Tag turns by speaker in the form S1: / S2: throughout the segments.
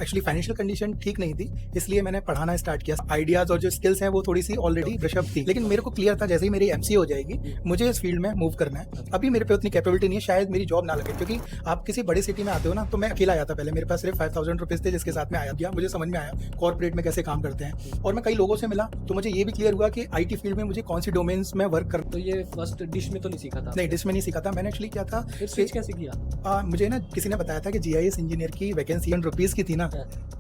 S1: Actually financial condition ठीक नहीं थी, इसलिए मैंने पढ़ाना स्टार्ट किया। आइडियाज और जो स्किल्स हैं वो थोड़ी सी ऑलरेडी ब्रशअप थी, लेकिन मेरे को क्लियर था जैसे ही मेरी एमसीए हो जाएगी मुझे इस फील्ड में मूव करना है। अभी मेरे पे उतनी कैपेबिलिटी नहीं है, शायद मेरी जॉब ना लगे, क्योंकि आप किसी बड़ी सिटी में आते हो ना, तो मैं अकेला आया था पहले, मेरे पास सिर्फ 5000 रुपीज थे जिसके साथ में आया गया। मुझे समझ में आया कॉर्पोरेट में कैसे काम करते हैं, और मैं कई लोगों से मिला तो मुझे ये भी क्लियर हुआ कि आईटी फील्ड में मुझे कौन सी डोमेन्स में वर्क कर।
S2: तो ये फर्स्ट डिश में तो नहीं सीखा था?
S1: नहीं, डिश में नहीं सीखा था मैंने। एक्चुअली क्या था,
S2: फिर स्विच कैसे किया?
S1: मुझे ना किसी ने बताया था कि जीआईएस इंजीनियर की वैकेंसी ₹100 की थी ना,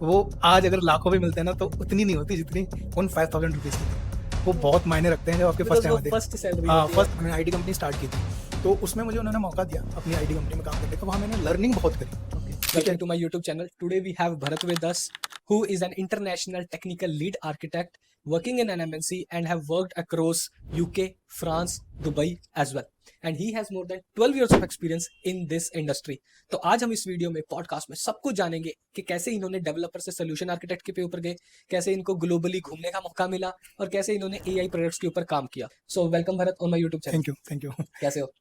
S1: वो आज अगर लाखों में मिलते हैं ना तो उतनी नहीं होती जितनी उन 5000 रुपीज़ की थी। वो बहुत मायने रखते हैं जब आपके फर्स्ट टाइम आते हैं।
S2: First salary?
S1: हाँ, फर्स्ट मैंने आईटी कंपनी स्टार्ट की थी, तो उसमें मुझे उन्होंने मौका दिया अपनी आईटी कंपनी में काम करने का। वहाँ मैंने लर्निंग बहुत करी।
S2: Welcome to my YouTube channel. Today we have Bharat with us, who is an international technical lead architect working in an MNC and have worked across UK, France, Dubai as well. And he has more than 12 years of experience in this industry. तो आज हम इस video में podcast में सब कुछ जानेंगे कि कैसे इन्होंने डेवलपर से सोल्यूशन आर्किटेक्ट के ऊपर गए, कैसे इनको ग्लोबली घूमने का मौका मिला और कैसे इन्होंने एआई प्रोडक्ट्स के ऊपर काम किया। So welcome Bharat on my YouTube channel.
S1: Thank you.
S2: कैसे हो?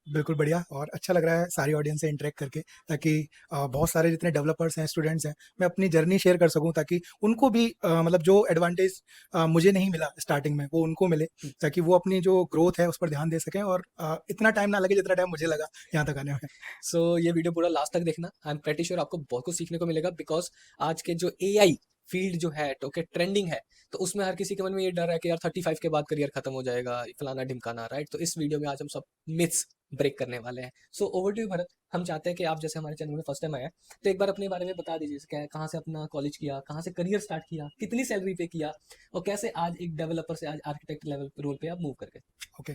S1: बिल्कुल बढ़िया, और अच्छा लग रहा है सारी ऑडियंस से इंटरेक्ट करके, ताकि बहुत सारे जितने डेवलपर्स हैं, स्टूडेंट्स हैं, मैं अपनी जर्नी शेयर कर सकूं, ताकि उनको भी मतलब जो एडवांटेज मुझे नहीं मिला स्टार्टिंग में वो उनको मिले, ताकि वो अपनी जो ग्रोथ है उस पर ध्यान दे सकें, और इतना टाइम ना लगे जितना टाइम मुझे लगा यहाँ तक आने में।
S2: सो ये वीडियो पूरा लास्ट तक देखना। आई एम प्रेटी श्योर आपको बहुत कुछ सीखने को मिलेगा, बिकॉज आज के जो एआई फील्ड जो है ओके ट्रेंडिंग है, तो उसमें हर किसी के मन में ये डर है कि यार 35 के बाद करियर खत्म हो जाएगा, फलाना ढिमकाना, राइट? तो इस वीडियो में आज हम सब मिथ्स ब्रेक करने वाले हैं। So over to you Bharat. हम चाहते हैं कि आप जैसे हमारे चैनल में फर्स्ट टाइम आए हैं, तो एक बार अपने बारे में बता दीजिए, क्या कहाँ से अपना कॉलेज किया, कहाँ से करियर स्टार्ट किया, कितनी सैलरी पे किया, और कैसे आज एक डेवलपर से आज आर्किटेक्ट लेवल रोल पे आप मूव कर गए।
S1: Okay,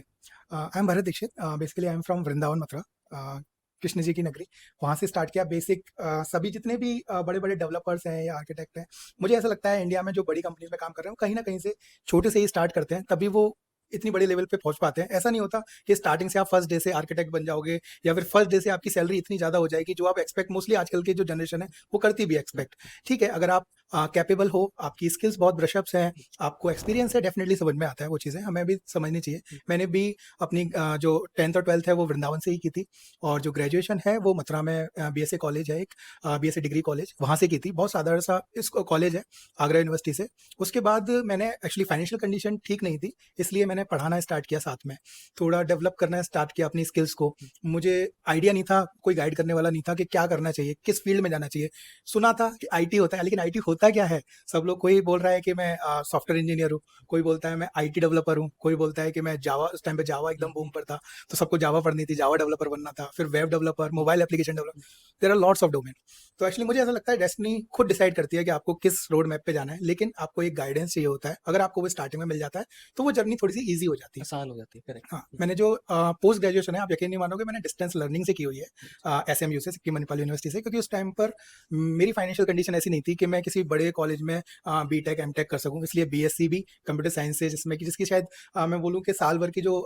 S1: I am Bharat Dikshit. Basically I am from Vrindavan Mathura, Krishna ji की नगरी। वहाँ से स्टार्ट किया बेसिक। सभी जितने भी बड़े बड़े डेवलपर्स हैं या आर्किटेक्ट हैं, मुझे ऐसा लगता है इंडिया में जो बड़ी कंपनीज में काम कर रहे हैं कहीं ना कहीं से छोटे से ही स्टार्ट करते हैं, तभी वो इतनी बड़ी लेवल पे पहुंच पाते हैं। ऐसा नहीं होता कि स्टार्टिंग से आप फर्स्ट डे से आर्किटेक्ट बन जाओगे, या फिर फर्स्ट डे से आपकी सैलरी इतनी ज़्यादा हो जाएगी जो आप एक्सपेक्ट, मोस्टली आजकल की जो जनरेशन है वो करती भी एक्सपेक्ट। ठीक है, अगर आप कैपेबल हो, आपकी स्किल्स बहुत ब्रशअप्स हैं, आपको एक्सपीरियंस है, डेफिनेटली समझ में आता है वो चीज़ें, हमें भी समझनी चाहिए। मैंने भी अपनी जो 10th और 12th है वो वृंदावन से ही की थी, और जो ग्रेजुएशन है वो मथुरा में बीएसए कॉलेज है, एक बीएसए डिग्री कॉलेज, वहाँ से की थी। बहुत साधारण सा इस कॉलेज है, आगरा यूनिवर्सिटी से। उसके बाद मैंने एक्चुअली फाइनेंशियल कंडीशन ठीक नहीं थी, इसलिए मैंने पढ़ाना स्टार्ट किया, साथ में थोड़ा डेवलप करना स्टार्ट किया अपनी स्किल्स को। मुझे आइडिया नहीं था, कोई गाइड करने वाला नहीं था कि क्या करना चाहिए, किस फील्ड में जाना चाहिए। सुना था कि आईटी होता है, लेकिन आईटी होता क्या है? सब लोग, कोई बोल रहा है कि मैं सॉफ्टवेयर इंजीनियर हूँ, कोई बोलता है मैं आईटी डेवलपर हूँ, कोई बोलता है कि मैं जावा, उस टाइम पे जावा एकदम बूम पर था तो सबको जावा पढ़नी थी, जावा डेवलपर बनना था, फिर web developer, mobile application developer, there are lots of domain. तो एक्चुअली मुझे ऐसा लगता है डेस्टिनी खुद डिसाइड करती है कि आपको किस रोड मैप पे जाना है, लेकिन आपको एक गाइडेंस चाहिए होता है। अगर आपको वो स्टार्टिंग में मिल जाता है तो वो जर्नी थोड़ी सी ईजी हो जाती है,
S2: आसान हो जाती है। करेक्ट।
S1: हाँ। मैंने जो पोस्ट ग्रेजुएशन है, आप यकीन नहीं मानोगे, मैंने डिस्टेंस लर्निंग से की हुई है, एसएमयू से, सिक्किम मणिपाल यूनिवर्सिटी से, क्योंकि उस टाइम पर मेरी फाइनेंशियल कंडीशन ऐसी नहीं थी कि मैं किसी बड़े कॉलेज में बीटेक एमटेक कर सकूं। इसलिए बीएससी भी कंप्यूटर साइंस से, जिसमें कि जिसकी शायद मैं बोलूं कि साल भर की जो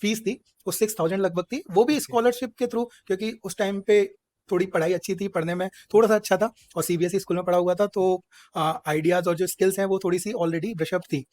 S1: फीस थी वो 6000 लगभग थी, वो भी स्कॉलरशिप के थ्रू, क्योंकि उस टाइम पे थोड़ी पढ़ाई अच्छी थी, पढ़ने में थोड़ा सा अच्छा था, और सीबीएसई स्कूल में पढ़ा हुआ था, तो आइडियाज और जो स्किल्स हैं वो थोड़ी सी ऑलरेडी ब्रशअप थी।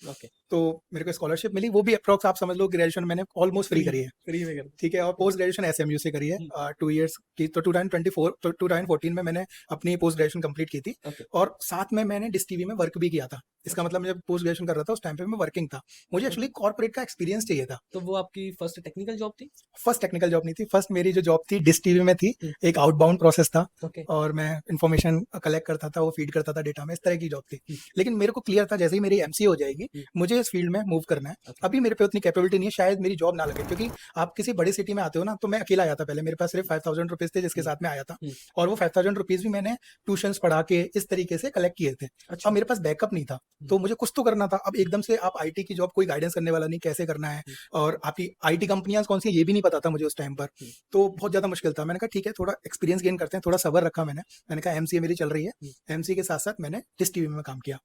S1: तो मेरे को स्कॉलरशिप मिली, वो भी अप्रॉक्स आप समझ लो ग्रेजुएशन मैंने ऑलमोस्ट फ्री करी है,
S2: फ्री में कर।
S1: ठीक है। और पोस्ट ग्रेजुएशन एसएमयू से करी है 2 इयर्स की। तो 2014 में मैंने अपनी पोस्ट ग्रेजुएशन कंप्लीट की थी, और साथ में मैंने डिस टीवी में वर्क भी किया था। इसका मतलब मैं जब पोस्ट ग्रेजुएशन कर रहा था उस टाइम पे मैं वर्किंग था, मुझे एक्चुअली कॉर्पोरेट का एक्सपीरियंस चाहिए था।
S2: तो वो आपकी फर्स्ट टेक्निकल जॉब थी?
S1: फर्स्ट टेक्निकल जॉब नहीं थी, फर्स्ट मेरी जो जॉब थी डिस टीवी में थी, एक आउटबाउंड प्रोसेस था, और मैं इन्फॉर्मेशन कलेक्ट करता था, वो फीड करता था डेटा में, इस तरह की जॉब थी। लेकिन मेरे को क्लियर था जैसे ही मेरी एमसीए हो जाएगी मुझे इस फील्ड में मूव करना है। अभी मेरे पे उतनी कैपेबिलिटी नहीं है, शायद मेरी जॉब ना लगे, क्योंकि आप किसी बड़ी सिटी में आते हो ना, तो मैं अकेला आया था पहले, मेरे पास सिर्फ 5000 रुपीज थे जिसके साथ में आया था, और वो 5000 रुपीज भी मैंने ट्यूशंस पढ़ा के इस तरीके से कलेक्ट किए थे। अब मेरे पास बैकअप नहीं था, तो मुझे कुछ तो करना था। अब एकदम से आप आईटी की जॉब, कोई गाइडेंस करने वाला नहीं, कैसे करना है, और आपकी आईटी कंपनियां कौन सी ये भी नहीं पता था मुझे उस टाइम पर, तो बहुत ज्यादा मुश्किल था। मैंने कहा ठीक है, थोड़ा एक्सपीरियंस गेन करते हैं, थोड़ा सब्र रखा मैंने कहा एमसीए मेरी चल रही है, एमसीए के साथ साथ मैंने डिस टीवी में काम किया।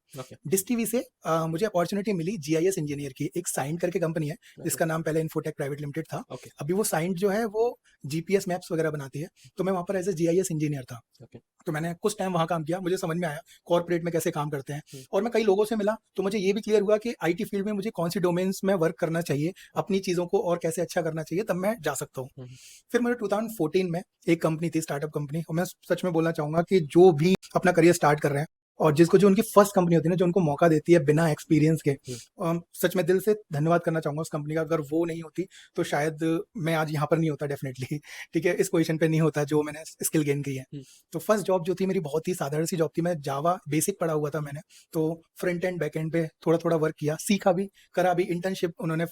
S1: डिस टीवी से मुझे अपॉर्चुनिटी मिली जीआईएस इंजीनियर की, एक साइंट करके कंपनी है जिसका नाम पहले इन्फोटेक प्राइवेट लिमिटेड था। अभी वो साइंट जो है वो जीपीएस मैप्स वगैरह बनाती है, तो मैं वहां पर एज ए जीआईएस इंजीनियर था। तो मैंने कुछ टाइम वहाँ काम किया, मुझे समझ में आया कॉर्पोरेट में कैसे काम करते हैं
S2: हुँ।
S1: और मैं कई लोगों से मिला, तो मुझे ये भी क्लियर हुआ कि आईटी फील्ड में मुझे कौन-सी डोमेन्स में वर्क करना चाहिए, अपनी चीज़ों को और कैसे अच्छा करना चाहिए, तब मैं जा सकता हूँ।
S2: हुँ, हुँ।
S1: फिर मुझे 2014 में एक कंपनी थी, स्टार्टअप कंपनी, और मैं सच में बोलना चाहूँगा कि जो भी अपना करियर स्टार्ट कर रहे हैं और जिसको जो उनकी फर्स्ट कंपनी होती है ना, जो उनको मौका देती है बिना एक्सपीरियंस के, सच में दिल से धन्यवाद करना चाहूँगा उस कंपनी का। अगर वो नहीं होती तो शायद मैं आज यहाँ पर नहीं होता डेफ़िनेटली, ठीक है? इस पोज़ीशन पे नहीं होता जो मैंने स्किल गेन की है।
S2: हुँ।
S1: तो फर्स्ट जॉब जो थी मेरी बहुत ही साधारण सी जॉब थी, मैं जावा बेसिक पढ़ा हुआ था मैंने, तो फ्रंट एंड, बैक एंड पे थोड़ा-थोड़ा वर्क किया, सीखा भी, करा भी। इंटर्नशिप उन्होंने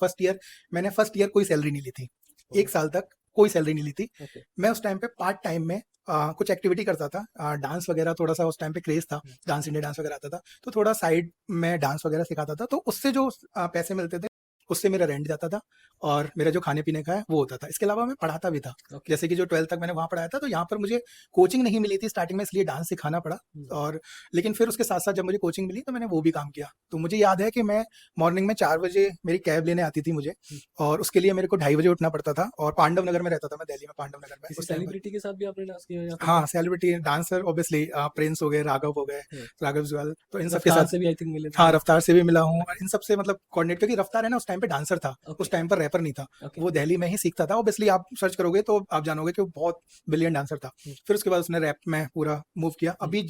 S1: मैंने फर्स्ट ईयर कोई सैलरी नहीं ली थी। 1
S2: ओह!
S1: साल तक कोई सैलरी नहीं ली थी।
S2: ओके।
S1: मैं उस टाइम पे पार्ट टाइम में कुछ एक्टिविटी करता था, डांस वगैरह थोड़ा-सा उस टाइम पे क्रेज़ था,
S2: हुँ।
S1: डांस इंडिया डांस वगैरह आता था, तो थोड़ा साइड में डांस वगैरह सिखाता था, तो उससे जो पैसे मिलते थे, उससे मेरा रेंट जाता था और मेरा जो खाने-पीने का है वो होता था। इसके अलावा मैं पढ़ाता भी था।
S2: ओके।
S1: जैसे कि जो 12th तक मैंने वहाँ पढ़ाया था, तो यहाँ पर मुझे कोचिंग नहीं मिली थी स्टार्टिंग में, इसलिए डांस सिखाना पड़ा।
S2: हुँ।
S1: और लेकिन फिर उसके साथ-साथ जब मुझे कोचिंग मिली तो मैंने वो भी काम किया। तो मुझे याद है कि मैं मॉर्निंग में 4 बजे मेरी कैब लेने आती थी मुझे,
S2: हुँ।
S1: और उसके लिए मेरे को 2:30 बजे उठना पड़ता था, और पांडव नगर में रहता था मैं, दिल्ली में पांडव नगर में
S2: किसी
S1: उस टाइम पर।
S2: सेलिब्रिटी के साथ भी आपने डांस किया या फिर
S1: हाँ, सेलिब्रिटी डांसर ऑब्वियसली प्रिंस हो गए, राघव हो गए,
S2: हुँ।
S1: राघव जुएल, तो इन सब के
S2: रफ्तार
S1: साथ।
S2: से भी आई थिंक मिले थे
S1: हाँ,
S2: शायद?
S1: रफ्तार से भी मिला हूँ और इन सब से मतलब कोऑर्डिनेट, क्योंकि रफ्तार है ना उस टाइम पे डांसर था,
S2: ओके,
S1: उस टाइम पर रैपर नहीं था।
S2: ओके।
S1: वो दिल्ली में ही सीखता था, ऑब्वियसली आप सर्च करोगे तो आप जानोगे कि वो बहुत ब्रिलियंट डांसर था।
S2: हुँ।
S1: फिर उसके बाद उसने रैप में पूरा मूव किया।
S2: हुँ।
S1: अभी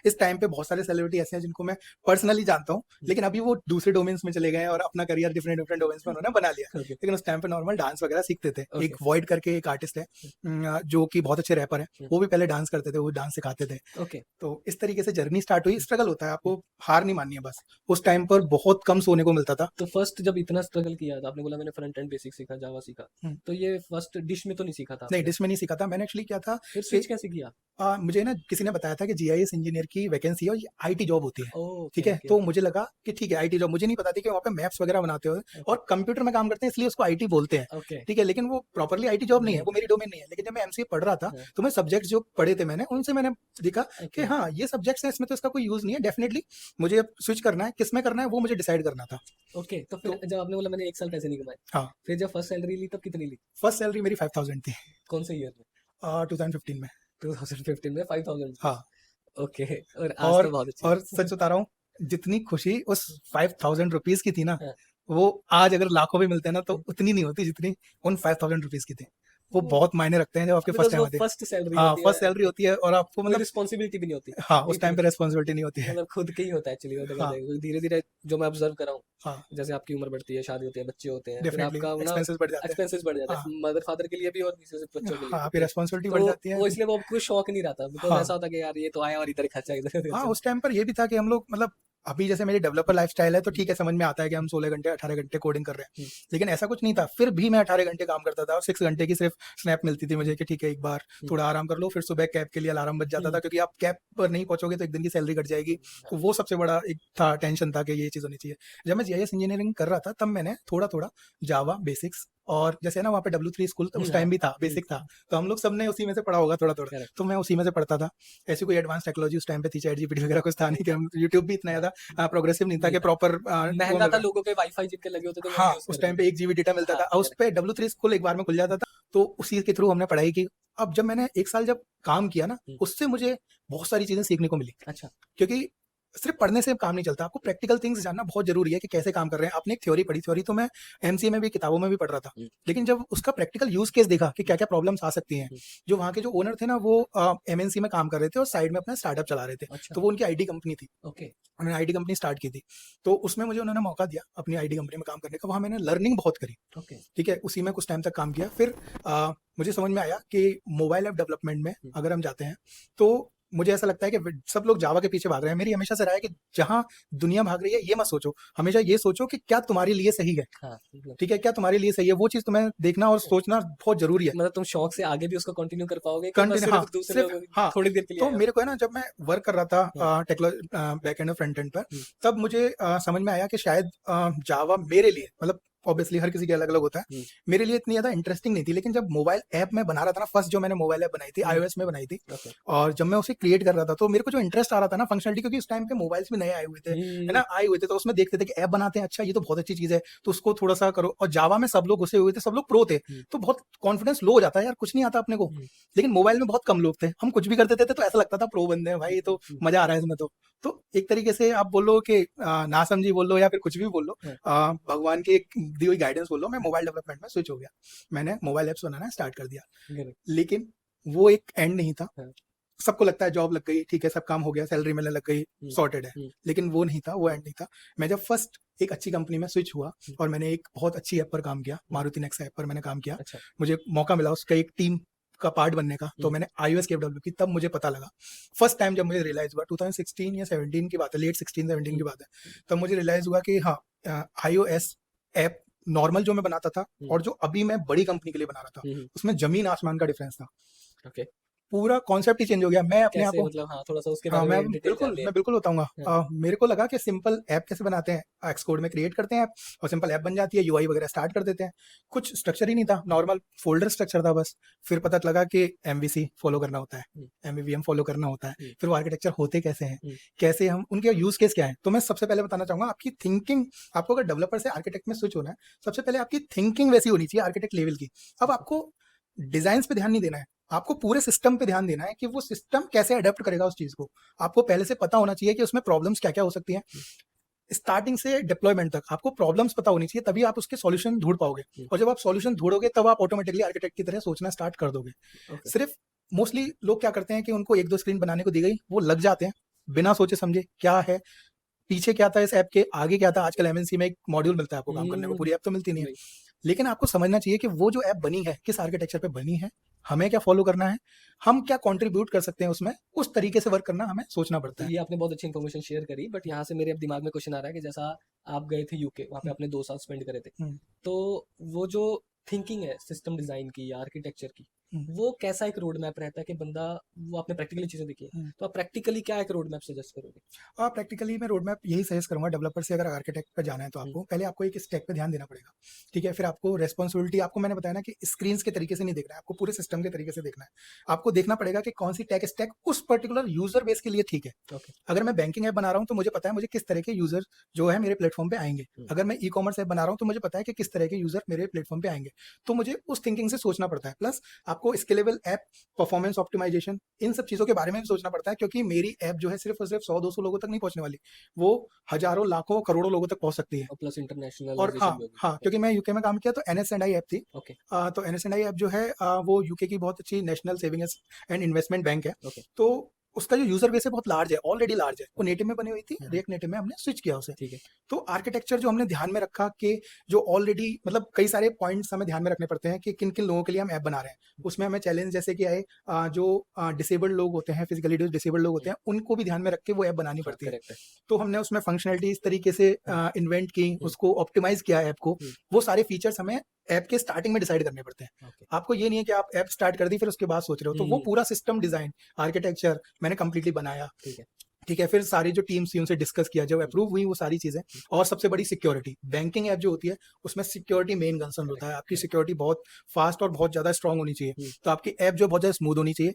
S1: इस टाइम पे बहुत सारे सेलिब्रिटी ऐसे हैं जिनको मैं पर्सनली जानता हूँ,
S2: हुँ।
S1: लेकिन अभी वो दूसरे डोमेन्स में चले गए हैं और अपना करियर डिफरेंट डोमेन्स में उन्होंने बना लिया।
S2: ओके,
S1: लेकिन उस टाइम पे नॉर्मल डांस वगैरह सीखते थे। एक
S2: ओके।
S1: वॉइड करके एक आर्टिस्ट है,
S2: हुँ,
S1: जो कि बहुत अच्छे रैपर हैं।
S2: हुँ।
S1: वो भी पहले डांस करते थे, वो डांस सिखाते थे।
S2: ओके।
S1: तो इस तरीके से जर्नी स्टार्ट हुई।
S2: हुँ,
S1: स्ट्रगल होता है,
S2: हुँ।
S1: आपको हार नहीं माननी है बस। उस टाइम पर बहुत कम सोने को मिलता था।
S2: तो फर्स्ट जब इतना स्ट्रगल किया था, आपने बोला मैंने फ्रंट एंड बेसिक सीखा, जावा सीखा,
S1: हुँ।
S2: तो ये फर्स्ट डिश में तो नहीं सीखा था
S1: नहीं,
S2: आपने?
S1: डिश में नहीं सीखा था। मैंने एक्चुअली क्या था
S2: फिर
S1: कि
S2: स्विच कैसे किया?
S1: मुझे ना किसी ने बताया था कि जीआईएस इंजीनियर की वैकेंसी है और ये आईटी जॉब होती है,
S2: ओह!
S1: ठीक
S2: ओके,
S1: है?
S2: ओके,
S1: तो
S2: ओके,
S1: मुझे लगा कि ठीक है, आईटी जॉब। मुझे नहीं पता थी कि वहाँ पे मैप्स वगैरह बनाते हो
S2: ओके,
S1: और कंप्यूटर में काम करते हैं, इसलिए उसको आईटी बोलते हैं,
S2: ओके।
S1: ठीक है? लेकिन वो प्रॉपर्ली आईटी जॉब नहीं है,
S2: नहीं,
S1: वो मेरी डोमेन नहीं है। लेकिन जब मैं एमसीए पढ़ रहा था,
S2: हाँ,
S1: तो मैं सब्जेक्ट्स जो पढ़े थे मैंने, उनसे मैंने देखा कि
S2: ओके,
S1: हाँ, ये सब्जेक्ट्स हैं, इसमें तो इसका कोई यूज़ नहीं है। डेफिनिटली मुझे अब स्विच करना है, किसमें करना है वो मुझे डिसाइड करना था।
S2: ओके। तो फिर
S1: तो
S2: जब आपने बोला मैंने 1 साल पैसे नहीं कमाए,
S1: हाँ,
S2: फिर जब फर्स्ट सैलरी ली तब कितनी ली?
S1: फर्स्ट सैलरी मेरी 5000 थी,
S2: कौन से ईयर में?
S1: 2015 में।
S2: 2015 में 5000
S1: हाँ।
S2: रुपीज़। ओके। और आज तो
S1: और
S2: बहुत अच्छी
S1: और
S2: है।
S1: सच बता रहा हूँ, जितनी खुशी उस 5000 रुपीज़ की थी ना,
S2: हाँ,
S1: वो आज अगर लाखों में मिलते हैं ना, तो उतनी नहीं होती जितनी उन 5000 रुपीज़ की थी। वो
S2: वो
S1: बहुत मायने रखते हैं जब आपके फर्स्ट
S2: बिकॉज़
S1: टाइम
S2: वो
S1: आती है।
S2: फर्स्ट सैलरी
S1: हाँ,
S2: होती है,
S1: फर्स्ट सैलरी होती है और आपको
S2: कोई
S1: मतलब
S2: रिस्पॉन्सिबिलिटी भी नहीं होती
S1: हाँ, उस टाइम
S2: इतनी।
S1: पे रिस्पॉन्सिबिलिटी नहीं होती है।
S2: मतलब खुद के ही होता है एक्चुअली होता
S1: हाँ,
S2: करते धीरे-धीरे जो मैं ऑब्जर्व कर रहा हूँ,
S1: हाँ,
S2: जैसे आपकी उम्र बढ़ती है, शादी होती है, बच्चे होते हैं, फिर
S1: डेफ़िनेटली
S2: आपका ना
S1: एक्सपेंसेस बढ़ जाते हैं।
S2: एक्सपेंसेस बढ़ जाता
S1: हाँ,
S2: है, मदर-फादर के लिए भी और किसी से बच्चों के लिए
S1: हाँ,
S2: भी।
S1: आपकी रिस्पॉन्सिबिलिटी
S2: तो
S1: बढ़ जाती है।
S2: वो इसलिए वो आपको शौक नहीं रहता बिकॉज़
S1: हाँ।
S2: ऐसा होता है कि यार ये तो आया और इधर खर्चा इधर
S1: हाँ,
S2: चल।
S1: उस टाइम पर ये भी था कि हम लोग मतलब अभी जैसे मेरी डेवलपर लाइफ़स्टाइल है, तो
S2: हुँ,
S1: ठीक है, समझ में आता है कि हम 16 घंटे, 18 घंटे कोडिंग कर रहे हैं।
S2: हुँ,
S1: लेकिन ऐसा कुछ नहीं था, फिर भी मैं 18 घंटे काम करता था और 6 घंटे की सिर्फ़ स्नैप मिलती थी
S2: हुँ,
S1: मुझे कि ठीक है, एक बार
S2: हुँ,
S1: थोड़ा आराम कर लो, फिर सुबह कैब के लिए अलार्म बज जाता
S2: हुँ,
S1: था, क्योंकि आप कैब पर नहीं पहुँचोगे तो 1 दिन की सैलरी कट जाएगी। तो वो सबसे बड़ा एक था, टेंशन था कि ये चीज़ होनी चाहिए। जब मैं जीआईएस इंजीनियरिंग कर रहा था, तब मैंने थोड़ा-थोड़ा जावा बेसिक्स, और जैसे है ना वहाँ पे W3 स्कूल
S2: हुँ,
S1: उस
S2: हाँ,
S1: टाइम भी था,
S2: हुँ,
S1: बेसिक था, तो हम लोग सबने उसी में से पढ़ा होगा थोड़ा-थोड़ा,
S2: करेक्ट,
S1: तो मैं उसी में से पढ़ता था। ऐसी कोई एडवांस टेक्नोलॉजी उस टाइम पे थी, चैट जीपीटी वगैरह कुछ था नहीं, कि हम यूट्यूब भी इतना
S2: हाँ,
S1: ज़्यादा प्रोग्रेसिव नहीं था
S2: नहीं
S1: कि
S2: था।
S1: प्रॉपर वो
S2: महँगा
S1: मिल
S2: था,
S1: रहा है।
S2: लोगों के वाई-फाई जिनके लगे होते थे वो
S1: हाँ,
S2: यूज़
S1: उस
S2: करते
S1: टाइम
S2: थे।
S1: पे 1 जीबी डेटा मिलता
S2: हाँ,
S1: था और उस
S2: करेक्ट,
S1: पे W3 स्कूल एक बार में खुल जाता था, तो उसी के थ्रू हमने पढ़ाई की। अब जब मैंने 1 साल जब काम किया ना,
S2: हुँ,
S1: उससे मुझे बहुत सारी चीज़ें सीखने को मिली,
S2: अच्छा,
S1: क्योंकि सिर्फ़ पढ़ने से काम नहीं चलता, आपको प्रैक्टिकल थिंग्स जानना बहुत ज़रूरी है कि कैसे काम कर रहे हैं। आपने एक थ्योरी पढ़ी, थ्योरी तो मैं एमसीए में भी, किताबों में भी पढ़ रहा था।
S2: हुँ,
S1: लेकिन जब उसका प्रैक्टिकल यूज़ केस देखा कि
S2: हुँ,
S1: क्या-क्या प्रॉब्लम्स आ सकती हैं,
S2: हुँ,
S1: जो वहाँ के जो ओनर थे ना, वो एमएनसी में काम कर रहे थे और साइड में अपना स्टार्टअप चला रहे थे।
S2: अच्छा,
S1: तो वो उनकी आईटी कंपनी थी।
S2: ओके,
S1: उन्होंने आईटी कंपनी स्टार्ट की थी। तो उसमें मुझे उन्होंने मौका दिया अपनी आईटी कंपनी में काम करने का। वहाँ मैंने लर्निंग बहुत करी,
S2: ओके,
S1: ठीक है? उसी में कुछ टाइम तक काम किया। फिर मुझे समझ में आया कि मोबाइल ऐप डेवलपमेंट में
S2: हुँ,
S1: अगर हम जाते हैं, तो मुझे ऐसा लगता है कि सब लोग जावा के पीछे भाग रहे हैं। मेरी हमेशा से राय है कि जहाँ दुनिया भाग रही है, ये मत सोचो। हमेशा ये सोचो कि क्या तुम्हारे लिए सही है,
S2: हाँ, मतलब
S1: ठीक है? क्या तुम्हारे लिए सही है? वो चीज़ तुम्हें देखना और सोचना बहुत ज़रूरी है।
S2: मतलब तुम शौक से आगे भी उसको कंटिन्यू कर पाओगे कि बस सिर्फ़
S1: हाँ,
S2: दूसरे
S1: सिर्फ़
S2: लोगों की
S1: हाँ,
S2: थोड़ी देर के लिए
S1: तो
S2: आए हो?
S1: मेरे को है ना, जब मैं वर्क कर रहा था
S2: हाँ,
S1: बैक एंड और फ्रंट एंड पर,
S2: हुँ,
S1: तब मुझे समझ में आया कि शायद जावा मेरे लिए मतलब ऑब्वियसली हर किसी के अलग अलग होता है। मेरे लिए इतनी ज़्यादा इंटरेस्टिंग नहीं थी, लेकिन जब मोबाइल ऐप मैं बना रहा था ना, फर्स्ट जो मैंने मोबाइल ऐप बनाई थी iOS में बनाई थी,
S2: ओके
S1: और जब मैं उसे क्रिएट कर रहा था तो मेरे को जो इंटरेस्ट आ रहा था ना फंक्शनलिटी, क्योंकि उस टाइम पे मोबाइल्स भी नए आए हुए थे, है ना, आए हुए थे, तो उसमें देखते थे कि ऐप बनाते हैं, अच्छा ये तो बहुत अच्छी चीज़ है, तो उसको थोड़ा सा करो। और जावा में सब लोग घुसे हुए थे, सब लोग प्रो थे, तो बहुत कॉन्फिडेंस लो हो जाता है यार, कुछ नहीं आता अपने को। लेकिन मोबाइल में बहुत कम लोग थे, हम कुछ भी करते थे तो ऐसा लगता था प्रो बंदे हैं भाई, ये तो मजा आ रहा है इसमें। तो एक तरीके से आप बोल लो कि ना समझी बोल लो या फिर कुछ भी बोल लो, भगवान की एक दी हुई गाइडेंस बोल लो, मैं मोबाइल डेवलपमेंट में स्विच हो गया, मैंने मोबाइल एप्स बनाना स्टार्ट कर दिया। लेकिन वो एक एंड नहीं था। सबको लगता है जॉब लग गई, ठीक है, सब काम हो गया, सैलरी मिलने लग गई, सॉर्टेड है, लेकिन वो नहीं था, वो एंड नहीं था। मैं जब फर्स्ट एक अच्छी कंपनी में स्विच हुआ और मैंने एक बहुत अच्छी ऐप पर काम किया, मारुति नेक्सा ऐप पर मैंने काम किया,
S2: अच्छा
S1: मुझे मौका मिला उसका एक टीम का पार्ट बनने का, तो मैंने iOS की ऐप डेवलप की। तब मुझे पता लगा फर्स्ट टाइम, जब मुझे रियलाइज हुआ 2016 या 17 की बात है, लेट 16-17 की बात है, तब मुझे रियलाइज हुआ कि हाँ, iOS ऐप नॉर्मल जो मैं बनाता था और जो अभी मैं बड़ी कंपनी के लिए बना रहा था, उसमें जमीन आसमान का डिफरेंस था।
S2: ओके
S1: पूरा कॉन्सेप्ट ही चेंज हो गया। मैं अपने आप
S2: कैसे
S1: को,
S2: मतलब हाँ थोड़ा सा उसके
S1: हाँ,
S2: बारे
S1: मैं
S2: में डिटेल
S1: बिल्कुल
S2: जानते
S1: मैं बिल्कुल बताऊंगा।
S2: हैं।
S1: मेरे को लगा कि सिंपल ऐप कैसे बनाते हैं, एक्स कोड में क्रिएट करते हैं ऐप और सिंपल ऐप बन जाती है, यूआई वगैरह स्टार्ट कर देते हैं, कुछ स्ट्रक्चर ही नहीं था, नॉर्मल फोल्डर स्ट्रक्चर था बस। फिर पता लगा कि एमवीसी फॉलो करना होता है, एमवीवीएम फॉलो करना होता है, फिर वो आर्किटेक्चर होते कैसे हैं, कैसे हम उनके यूज केस क्या है। तो मैं सबसे पहले बताना चाहूंगा, आपकी थिंकिंग, आपको अगर डेवलपर से आर्किटेक्ट में स्विच होना है, सबसे पहले आपकी थिंकिंग वैसी होनी चाहिए आर्किटेक्ट लेवल की। अब आपको डिजाइन पे ध्यान नहीं देना है, आपको पूरे सिस्टम पे ध्यान देना है कि वो सिस्टम कैसे अडेप्ट करेगा उस चीज को। आपको पहले से पता होना चाहिए कि उसमें प्रॉब्लम्स क्या क्या हो सकती हैं, स्टार्टिंग से डिप्लॉयमेंट तक आपको प्रॉब्लम्स पता होनी चाहिए, तभी आप उसके सॉल्यूशन ढूंढ पाओगे। और जब आप सॉल्यूशन ढूंढोगे तब आप ऑटोमेटिकली आर्किटेक्ट की तरह सोचना स्टार्ट कर दोगे।
S2: ओके
S1: सिर्फ मोस्टली लोग क्या करते हैं कि उनको एक दो स्क्रीन बनाने को दी गई, वो लग जाते हैं बिना सोचे समझे क्या है पीछे, क्या था इस ऐप के, आगे क्या था। आजकल एमएनसी में एक मॉड्यूल मिलता है आपको काम करने को, पूरी ऐप तो मिलती नहीं है।
S2: वही
S1: लेकिन आपको समझना चाहिए कि वो जो ऐप बनी है किस आर्किटेक्चर पे बनी है, हमें क्या फॉलो करना है, हम क्या कंट्रीब्यूट कर सकते हैं उसमें, उस तरीके से वर्क करना हमें सोचना
S2: तो
S1: पड़ता है।
S2: ये आपने बहुत अच्छी इन्फॉर्मेशन शेयर करी बट यहाँ से मेरे अब दिमाग में क्वेश्चन आ रहा है कि जैसा आप गए थे यूके वहाँ पे
S1: हम्म,
S2: आपने 2 साल स्पेंड करे थे
S1: हम्म,
S2: तो वो जो थिंकिंग है सिस्टम डिजाइन की या आर्किटेक्चर की
S1: हम्म,
S2: वो कैसा एक रोड मैप रहता है कि बंदा वो आपने प्रैक्टिकली चीजें देखी है
S1: हम्म।
S2: तो आप प्रैक्टिकली क्या एक रोड मैप सजेस्ट करोगे?
S1: प्रैक्टिकली मैं रोड मैप यही सजेस्ट करूंगा डेवलपर से, अगर आर्किटेक्ट पे जाना है तो
S2: हम्म,
S1: आपको पहले आपको एक स्टैक पे ध्यान देना पड़ेगा, ठीक है। फिर आपको रेस्पॉन्सिबिलिटी, आपको मैंने बताया ना कि स्क्रीन के तरीके से नहीं देखना है, आपको पूरे सिस्टम के तरीके से देखना है। आपको देखना पड़ेगा कि कौन सी टेक स्टैक उस पर्टिकुलर यूजर बेस के लिए ठीक है।
S2: ओके
S1: अगर मैं बैंकिंग ऐप बना रहा हूँ तो मुझे पता है मुझे किस तरह के यूजर जो है मेरे प्लेटफॉर्म पे आएंगे। अगर मैं ई कॉमर्स ऐप बना रहा हूँ तो मुझे पता है कि किस तरह के यूजर मेरे प्लेटफॉर्म पे आएंगे। तो मुझे उस थिंकिंग से सोचना पड़ता है। प्लस आपको स्केलेबल ऐप, परफॉर्मेंस ऑप्टिमाइजेशन, इन सब चीज़ों के बारे में भी सोचना पड़ता है, क्योंकि मेरी ऐप जो है सिर्फ और सिर्फ 100-200 लोगों तक नहीं पहुंचने वाली, वो हजारों, लाखों, करोड़ों लोगों तक पहुंच सकती है।
S2: और प्लस
S1: और हाँ,
S2: इंटरनेशनलाइजेशन भी होगी
S1: हाँ, क्योंकि मैं यूके में काम किया तो एनएस एंड आई ऐप थी।
S2: ओके
S1: तो एनएस एंड आई ऐप जो है वो यूके की बहुत अच्छी national savings and investment bank है।
S2: ओके
S1: तो उसका जो यूजर बेस है बहुत लार्ज है, ऑलरेडी लार्ज है। वो
S2: ओके
S1: नेटिव में बनी हुई थी, रिएक्ट नेटिव में हमने स्विच किया उसे।
S2: ठीक है
S1: तो आर्किटेक्चर जो हमने ध्यान में रखा कि जो ऑलरेडी, मतलब कई सारे पॉइंट्स हमें ध्यान में रखने पड़ते हैं कि किन किन लोगों के लिए हम ऐप बना रहे हैं। उसमें हमें चैलेंज जैसे कि आए, जो डिसेबल्ड लोग होते हैं, फिजिकली डिसेबल्ड लोग होते हैं, उनको भी ध्यान में रख के वो ऐप बनानी
S2: हाँ
S1: पड़ती है।
S2: करेक्ट है
S1: तो हमने उसमें फंक्शनैलिटी इस तरीके से इन्वेंट की, उसको ऑप्टिमाइज किया ऐप को। वो सारे फीचर्स हमें ऐप के स्टार्टिंग में डिसाइड करने पड़ते हैं।
S2: ओके
S1: आपको ये नहीं है कि आप ऐप स्टार्ट कर दी फिर उसके बाद सोच रहे हो। तो वो पूरा सिस्टम डिजाइन, आर्किटेक्चर मैंने कंप्लीटली बनाया,
S2: ठीक है
S1: ठीक है। फिर सारी जो टीम्स थी उनसे डिस्कस किया, जब अप्रूव हुई वो सारी चीजें। और सबसे बड़ी सिक्योरिटी, बैंकिंग ऐप जो होती है उसमें सिक्योरिटी मेन कंसर्न होता है। आपकी सिक्योरिटी बहुत फास्ट और बहुत ज्यादा स्ट्रांग होनी चाहिए। तो आपकी ऐप जो बहुत ज्यादा स्मूथ होनी चाहिए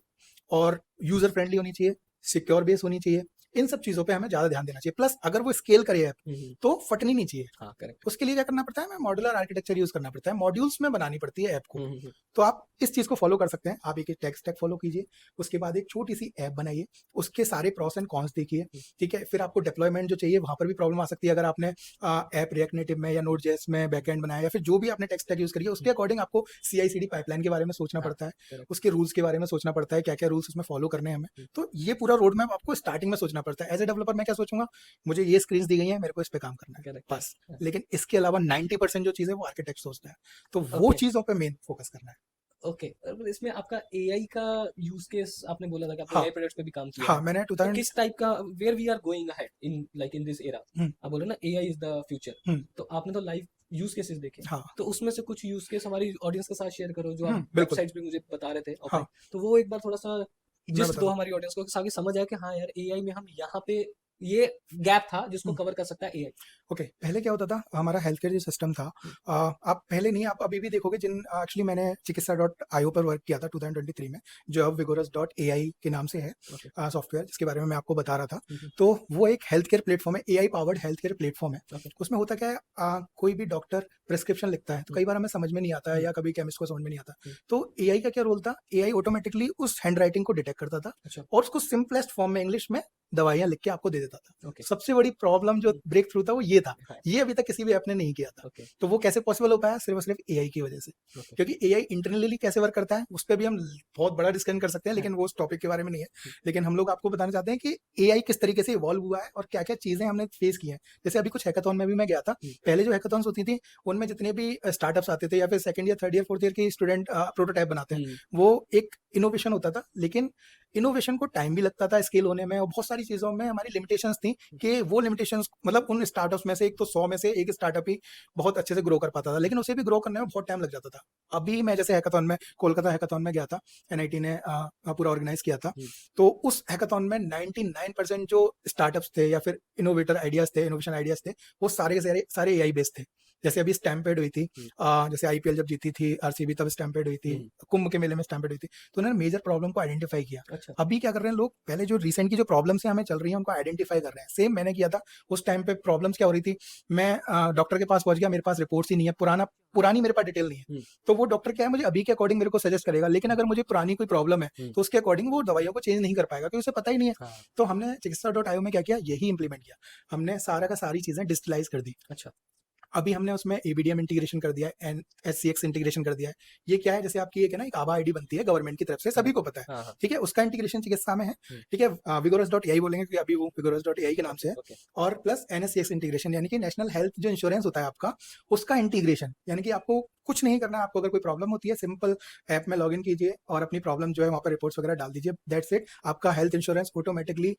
S1: और यूजर फ्रेंडली होनी चाहिए, सिक्योर बेस होनी चाहिए। इन सब चीजों पे हमें ज्यादा ध्यान देना चाहिए। प्लस अगर वो स्केल करे ऐप तो फटनी नहीं चाहिए।
S2: हाँ करेक्ट
S1: उसके लिए क्या करना पड़ता है, हमें मॉड्यूलर आर्किटेक्चर यूज करना पड़ता है, मॉड्यूल्स में बनानी पड़ती है ऐप को। तो आप इस चीज को फॉलो कर सकते हैं। आप एक टेक स्टैक फॉलो कीजिए, उसके बाद एक छोटी सी ऐप बनाइए, उसके सारे प्रॉस एंड कॉन्स देखिए, ठीक है। फिर आपको डिप्लॉयमेंट जो चाहिए वहां पर भी प्रॉब्लम आ सकती है। अगर आपने ऐप रिएक्ट नेटिव में या नोड जेएस में बैकएंड बनाया या फिर जो भी आपने टेक स्टैक यूज करिए, उसके अकॉर्डिंग आपको सीआईसीडी पाइपलाइन के बारे में सोचना
S2: हाँ
S1: पड़ता है,
S2: करेक्ट
S1: उसके रूल्स के बारे में सोचना पड़ता है, क्या क्या रूल्स उसमें फॉलो करने हैं हमें। तो ये पूरा रोड मैप आपको स्टार्टिंग में सोचना पड़ता है। एज ए डेवलपर मैं क्या सोचूंगा, मुझे ये स्क्रीन दी गई है, मेरे को इस पे काम करना है,
S2: करेक्ट
S1: बस। लेकिन इसके अलावा 90% जो चीज़ है वो आर्किटेक्ट सोचता है। तो वो
S2: ओके
S1: चीज़ों पे मेन फोकस करना है।
S2: ओके इसमें आपका एआई का यूज केस आपने बोला था कि आपने
S1: हाँ,
S2: एआई प्रोजेक्ट्स पे भी काम किया है
S1: हाँ, मैंने
S2: तो
S1: 2000।
S2: किस टाइप का where we are going ahead in like in this era
S1: हुँ,
S2: आप बोलो ना एआई इज द फ्यूचर
S1: हुँ,
S2: तो आपने तो लाइव यूज केसेस देखे
S1: हाँ,
S2: तो उसमें से कुछ यूज केस हमारी ऑडियंस के साथ शेयर करो जो आप
S1: बिल्कुल।
S2: वेबसाइट्स पे मुझे बता रहे थे
S1: हाँ,
S2: ऑफलाइन तो वो एक बार थोड़ा सा
S1: मैं
S2: जिस्ट दो
S1: बताता हूँ।
S2: हमारी ऑडियंस को ताकि समझ आए कि हाँ यार एआई में हम यहाँ पे ये गैप था जिसको
S1: हम्म।
S2: कवर कर सकता है एआई।
S1: ओके, पहले क्या होता था, हमारा हेल्थ केयर जो सिस्टम था, आप पहले नहीं, आप अभी भी देखोगे, जिन एक्चुअली मैंने चिकित्सा डॉट आईओ पर वर्क किया था 2023 में, जो अब विगोरस डॉट एआई के नाम से है
S2: ओके।
S1: सॉफ्टवेयर, जिसके बारे में मैं आपको बता रहा था।
S2: हम्म।
S1: तो वो एक हेल्थ केयर प्लेटफॉर्म है, AI powered health care platform है।
S2: ओके।
S1: उसमें होता क्या है, कोई भी डॉक्टर प्रिस्क्रिप्शन लिखता है तो कई बार हमें समझ में नहीं आता है,
S2: हम्म।
S1: या कभी केमिस्ट को समझ में नहीं आता।
S2: हम्म।
S1: तो एआई का क्या रोल था, एआई ऑटोमेटिकली उस हैंड राइटिंग को डिटेक्ट करता था
S2: अच्छा।
S1: और उसको सिंपलेस्ट फॉर्म में इंग्लिश में दवाइयाँ लिख के आपको दे देता था।
S2: ओके।
S1: सबसे बड़ी प्रॉब्लम जो ब्रेक थ्रू था वो ये था,
S2: हाँ।
S1: ये अभी तक किसी भी ऐप ने नहीं किया था।
S2: ओके।
S1: तो वो कैसे पॉसिबल हो पाया, सिर्फ और सिर्फ एआई की वजह से।
S2: ओके।
S1: क्योंकि एआई इंटरनली कैसे वर्क करता है उस पर भी हम बहुत बड़ा डिस्कशन कर सकते हैं,
S2: हाँ।
S1: लेकिन वो उस टॉपिक के बारे में नहीं है। लेकिन हम लोग आपको बताना चाहते हैं कि एआई किस तरीके से इवॉल्व हुआ है और क्या क्या चीजें हमने फेस की हैं। जैसे अभी कुछ हैकाथॉन में भी मैं गया था, पहले जो हैकाथॉन्स होती थी उनमें जितने भी स्टार्टअप्स आते थे या फिर second year, third year, fourth year के स्टूडेंट प्रोटोटाइप बनाते हैं, वो एक इनोवेशन होता था। लेकिन इनोवेशन को टाइम भी लगता था स्केल होने में, और बहुत सारी चीज़ों में हमारी लिमिटेशंस थी कि वो लिमिटेशंस, मतलब उन स्टार्टअप्स में से एक तो 100 में से एक स्टार्टअप ही बहुत अच्छे से ग्रो कर पाता था, लेकिन उसे भी ग्रो करने में बहुत टाइम लग जाता था। अभी मैं जैसे हैकाथॉन में, कोलकाता हैकाथॉन में गया था, एनआईटी ने पूरा ऑर्गेनाइज किया था। तो उस हैकाथॉन में 99% जो स्टार्टअप्स थे या फिर इनोवेटर आइडियाज थे, इनोवेशन आइडियाज थे, वो सारे के सारे एआई बेस्ड थे। जैसे अभी स्टैम्पेड हुई थी, जैसे आईपीएल जब जीती थी आरसीबी, तब स्टैम्पेड हुई थी, कुंभ के मेले में स्टैम्पेड हुई थी। तो उन्होंने मेजर प्रॉब्लम को आइडेंटिफाई किया।
S2: अच्छा।
S1: अभी क्या कर रहे हैं लोग, पहले जो रिसेंट की जो प्रॉब्लम्स हमें चल रही हैं उनको आइडेंटिफाई कर रहे हैं। सेम मैंने किया था उस टाइम पे। प्रॉब्लम्स क्या हो रही थी, मैं डॉक्टर के पास पहुंच गया, मेरे पास रिपोर्ट्स ही नहीं है, पुरानी मेरे पास डिटेल नहीं है। तो वो डॉक्टर क्या है, मुझे अभी के अकॉर्डिंग मेरे को सजेस्ट करेगा, लेकिन अगर मुझे पुरानी कोई प्रॉब्लम है तो उसके अकॉर्डिंग वो दवाइयों को चेंज नहीं कर पाएगा, क्योंकि उसे पता ही नहीं है।
S2: हाँ।
S1: तो हमने चिकित्सा डॉट आईओ में क्या किया, यही इंप्लीमेंट किया। हमने सारा का सारी चीजें डिजिटलाइज कर दी।
S2: अच्छा।
S1: अभी हमने उसमें एबीडीएम इंटीग्रेशन कर दिया है, एन एससीएक्स इंटीग्रेशन कर दिया है। ये क्या है, जैसे आपकी एक है ना, एक आभा आईडी बनती है गवर्नमेंट की तरफ से, सभी को पता है।
S2: हाँ हाँ।
S1: ठीक है, उसका इंटीग्रेशन चिकित्सा में है। ठीक है, विगोरस डॉट एआई बोलेंगे क्योंकि अभी वो विगोरस डॉट एआई के नाम से है।
S2: ओके।
S1: और प्लस एनएससीएक्स इंटीग्रेशन, यानी कि नेशनल हेल्थ जो इंश्योरेंस होता है आपका, उसका इंटीग्रेशन। यानी कि आपको कुछ नहीं करना है, आपको अगर कोई प्रॉब्लम होती है, सिंपल ऐप में लॉगिन कीजिए और अपनी प्रॉब्लम जो है वहाँ पर रिपोर्ट्स वगैरह डाल दीजिए, दैट्स इट। आपका हेल्थ इंश्योरेंस ऑटोमेटिकली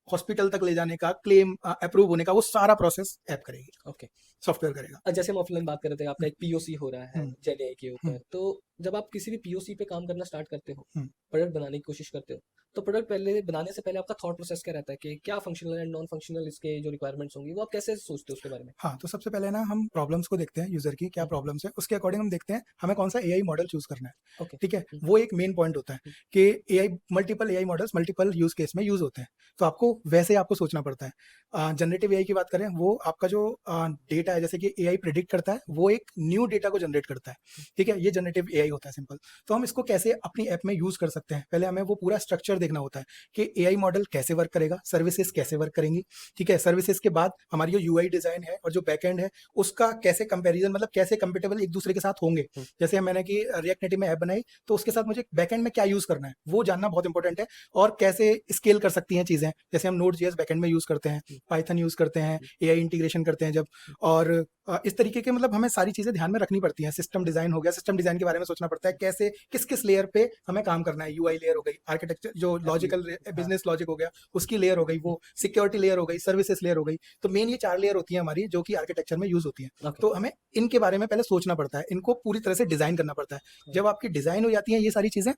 S1: हॉस्पिटल तक ले जाने का, क्लेम अप्रूव होने का, वो सारा प्रोसेस ऐप करेगी,
S2: ओके।
S1: सॉफ्टवेयर करेगा।
S2: जैसे हम ऑफलाइन बात कर रहे थे, आपका
S1: हम्म,
S2: एक पीओसी हो रहा है
S1: हम्म,
S2: जेन एआई के ऊपर,
S1: हम्म,
S2: तो जब आप किसी भी पीओसी पे काम करना स्टार्ट करते हो,
S1: हम्म।
S2: प्रोडक्ट बनाने की कोशिश करते हो, तो प्रोडक्ट पहले बनाने से पहले आपका थॉट प्रोसेस क्या रहता है कि क्या फंक्शनल एंड नॉन फंक्शनल इसके जो रिक्वायरमेंट्स होंगी, वो आप कैसे सोचते हो उसके बारे में?
S1: हाँ, तो सबसे पहले ना हम प्रॉब्लम्स को देखते हैं, यूजर की क्या
S2: हम्म।
S1: प्रॉब्लम्स है, उसके अकॉर्डिंग हम देखते हैं हमें कौन सा एआई मॉडल चूज करना है।
S2: ओके।
S1: ठीक है,
S2: हम्म।
S1: वो एक मेन पॉइंट होता है
S2: हम्म।
S1: कि AI, multiple AI models multiple use case में यूज होते हैं। तो आपको वैसे आपको सोचना पड़ता है। जनरेटिव एआई की बात करें, वो आपका जो डेटा है, जैसे कि एआई प्रिडिक्ट करता है, वो एक न्यू डेटा को जनरेट करता है। ठीक है, ये जनरेटिव एआई होता है, सिंपल। तो हम इसको कैसे अपनी ऐप में यूज कर सकते हैं, पहले हमें वो पूरा स्ट्रक्चर देखना होता है कि एआई मॉडल कैसे वर्क करेगा, सर्विसेज कैसे वर्क करेंगी। ठीक है, सर्विसेज के बाद हमारी जो यूआई डिजाइन है और जो बैकएंड है, उसका कैसे कंपैरिजन, मतलब कैसे कंपेटेबल एक दूसरे के साथ होंगे। जैसे मैंने कि रिएक्ट नेटिव में ऐप बनाई, तो उसके साथ मुझे बैकएंड में क्या यूज करना है वो जानना बहुत इंपॉर्टेंट है, और कैसे स्केल कर सकती हैं चीजें। जैसे हम नोड जेएस बैकएंड में यूज करते हैं, पाइथन यूज करते हैं, एआई इंटीग्रेशन करते हैं जब, और इस तरीके के, मतलब हमें सारी चीजें ध्यान में रखनी पड़ती हैं। सिस्टम डिजाइन हो गया, सिस्टम डिजाइन के बारे में सोचना पड़ता है, कैसे किस किस लेयर पे हमें काम करना है। यूआई लेयर हो गई, आर्किटेक्चर जो लॉजिकल बिजनेस लॉजिक हो गया उसकी लेयर हो गई, वो सिक्योरिटी लेयर हो गई, सर्विसेज लेयर हो गई। तो मेन ये 4 लेयर होती है हमारी, जो कि आर्किटेक्चर में यूज होती है।
S2: ओके।
S1: तो हमें इनके बारे में पहले सोचना पड़ता है, इनको पूरी तरह से डिजाइन करना पड़ता है। जब आपकी डिजाइन हो जाती है ये सारी चीजें,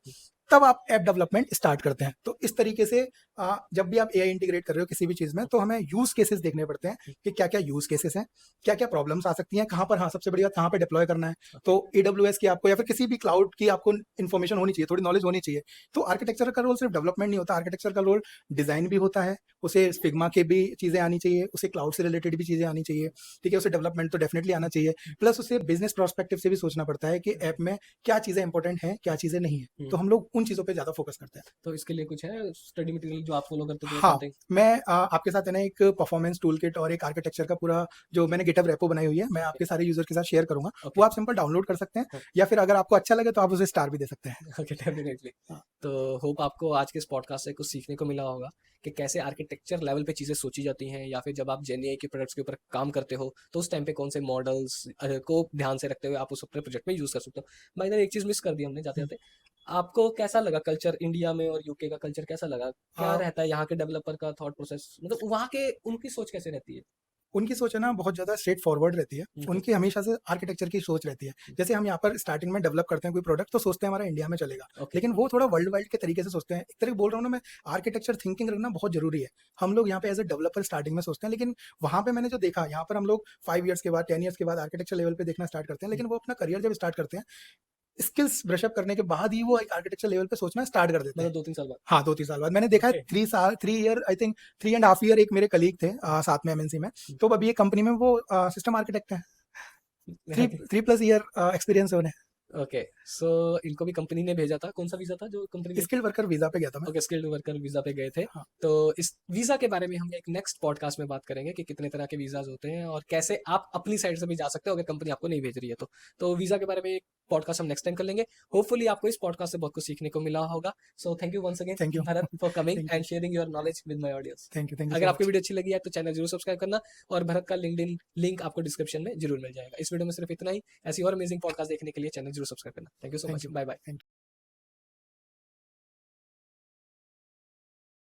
S1: तब आप ऐप डेवलपमेंट स्टार्ट करते हैं। तो इस तरीके से जब भी आप एआई इंटीग्रेट कर रहे हो किसी भी चीज में, तो हमें यूज केसेस देखने पड़ते हैं कि क्या क्या यूज केसेस हैं, क्या क्या प्रॉब्लम्स आ सकती हैं, कहाँ पर, हाँ सबसे बड़ी बात, कहाँ पर डिप्लॉय करना है। तो एडब्ल्यूएस की आपको, या फिर किसी भी क्लाउड की आपको इन्फॉर्मेशन होनी चाहिए, थोड़ी नॉलेज होनी चाहिए। तो आर्किटेक्चर का रोल सिर्फ डेवलपमेंट नहीं होता, आर्किटेक्चर का रोल डिजाइन भी होता है। उसे फिग्मा के भी चीजें आनी चाहिए, उसे क्लाउड से रिलेटेड भी चीजें आनी चाहिए। ठीक है, उसे डेवलपमेंट तो डेफिनेटली आना चाहिए, प्लस उसे बिजनेस प्रोस्पेक्टिव से भी सोचना पड़ता है कि ऐप में क्या चीजें इंपॉर्टेंट हैं, क्या चीजें नहीं है। तो हम लोग उन चीजों पर ज्यादा फोकस करते हैं।
S2: तो इसके लिए कुछ है स्टडी मटेरियल जो आप फॉलो करते हो
S1: हाँ,
S2: समथिंग?
S1: मैं आपके साथ है ना एक परफॉर्मेंस टूल किट और एक आर्किटेक्चर का पूरा, जो मैंने गिटहब रेपो बनाई हुई है, मैं
S2: ओके।
S1: आपके सारे यूजर के साथ शेयर करूंगा।
S2: ओके।
S1: वो आप सिंपल डाउनलोड कर सकते हैं,
S2: हाँ।
S1: या फिर अगर आपको अच्छा लगे तो आप उसे स्टार भी दे सकते हैं।
S2: Okay, definitely.
S1: हाँ,
S2: तो होप आपको आज के इस पॉडकास्ट से कुछ सीखने को मिला होगा कि कैसे आर्किटेक्चर लेवल पे चीज़ें सोची जाती हैं, या फिर जब आप जेन एआई के प्रोडक्ट्स के ऊपर काम करते हो तो उस टाइम पे कौन से मॉडल्स को ध्यान से रखते हुए आप उस अपने प्रोजेक्ट में यूज़ कर सकते हो। भाई एक चीज़ मिस कर दी हमने जाते
S1: हम्म,
S2: जाते। आपको कैसा लगा कल्चर इंडिया में, और यूके का कल्चर कैसा लगा? क्या
S1: आ,
S2: रहता है यहाँ के डेवलपर का थॉट प्रोसेस, मतलब वहाँ के उनकी सोच कैसे रहती है?
S1: उनकी सोच है ना बहुत ज़्यादा स्ट्रेट फॉरवर्ड रहती है।
S2: हम्म,
S1: उनकी हमेशा से आर्किटेक्चर की सोच रहती है। जैसे हम यहाँ पर स्टार्टिंग में डेवलप करते हैं कोई प्रोडक्ट तो सोचते हैं हमारा इंडिया में चलेगा,
S2: ओके
S1: लेकिन वो थोड़ा वर्ल्ड वाइड के तरीके से सोचते हैं। एक तरह बोल रहा हूँ ना मैं, आर्किटेक्चर थिंकिंग रखना बहुत ज़रूरी है। हम लोग यहाँ पे एज़ अ डेवलपर स्टार्टिंग में सोचते हैं, लेकिन वहाँ पे मैंने जो देखा, यहाँ पर हम लोग 5 ईयर्स के बाद, 10 ईयर्स के बाद आर्किटेक्चर लेवल पे देखना स्टार्ट करते हैं, लेकिन वो अपना करियर जब स्टार्ट करते हैं, स्किल्स ब्रश अप करने के बाद ही वो एक आर्किटेक्चर लेवल पे सोचना स्टार्ट कर देते हैं।
S2: मतलब 2-3 साल बाद।
S1: हाँ, 2-3 साल बाद। मैंने देखा है
S2: ओके
S1: 3 साल, 3 year I think 3 and half year एक मेरे कलीग थे साथ में एमएनसी में। तो अभी एक कंपनी में वो सिस्टम आर्किटेक्ट हैं। 3 प्लस ईयर एक्सपीरियंस है उन्हें।
S2: ओके सो इनको भी कंपनी ने भेजा था, कौन सा वीजा था जो कंपनी ने?
S1: स्किल्ड वर्कर वीज़ा पे गया था मैं।
S2: ओके स्किल्ड वर्कर वीजा पे गए थे।
S1: हाँ,
S2: तो इस वीजा के बारे में हम एक नेक्स्ट पॉडकास्ट में बात करेंगे कि कितने तरह के वीजाज होते हैं और कैसे आप अपनी साइड से भी जा सकते हो अगर कंपनी आपको नहीं भेज रही है तो वीजा के बारे में एक पॉडकास्ट हम नेक्स्ट टाइम कर लेंगे। होपफुली आपको इस पॉडकास्ट से बहुत कुछ सीखने को मिला होगा। So thank you once again
S1: thank you.
S2: Bharat for coming
S1: thank you.
S2: And sharing your knowledge with my audience.
S1: Thank you
S2: अगर
S1: सो
S2: आपकी
S1: मच।
S2: वीडियो अच्छी लगी है तो चैनल जरूर सब्सक्राइब करना और भरत का लिंक्डइन लिंक आपको डिस्क्रिप्शन में जरूर मिल जाएगा। इस वीडियो में सिर्फ इतना ही। ऐसी और अमेजिंग पॉडकास्ट देखने के लिए चैनल जरूर सब्सक्राइब करना। Thank you so
S1: thank
S2: much,
S1: you.
S2: Bye bye.
S1: Thank you.